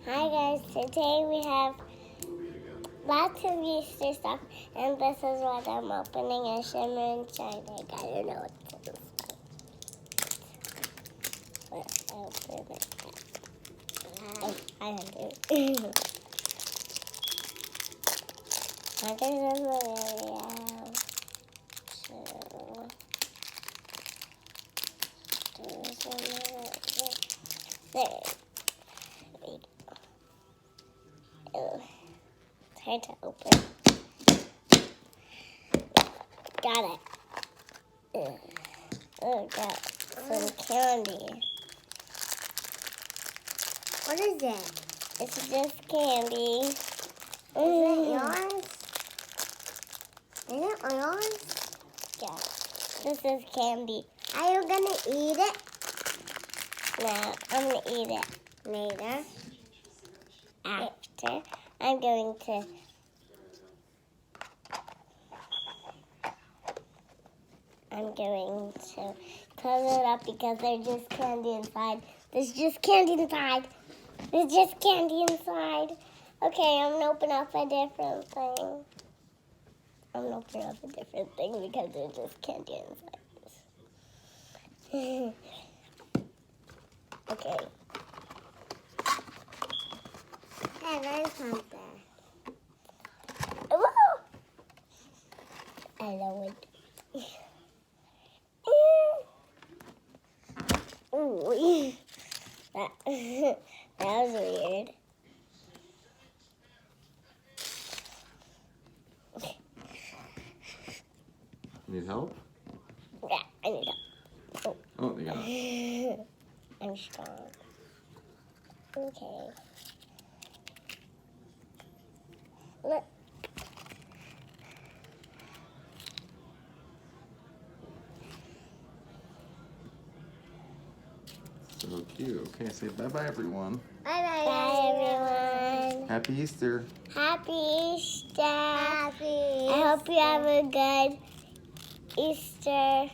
Hi guys, today we have lots of Easter stuff, and this is what I'm opening, a shimmer and shine egg. I don't know what's inside. Let's open it. I have to. I think that's the video. There. It's hard to open. Got it. Oh, got some candy. What is it? It's just candy. Is it yours? Is it yours? Yeah. This is candy. Are you gonna eat it Now, I'm going to eat it later? after. I'm going to... close it up because there's just candy inside. There's just candy inside. There's just candy inside. Okay, I'm gonna open up a different thing. I'm gonna open up a different thing because there's just candy inside. Okay. Hey, there's something. Whoa! I know it. Ooh. That was weird. Need help? Yeah, I need help. Oh, you got it. I'm strong. Okay. Look. So cute. Okay, say bye-bye, everyone. Bye-bye. Bye, everyone. Happy Easter. Happy Easter. Happy I hope you have a good Easter.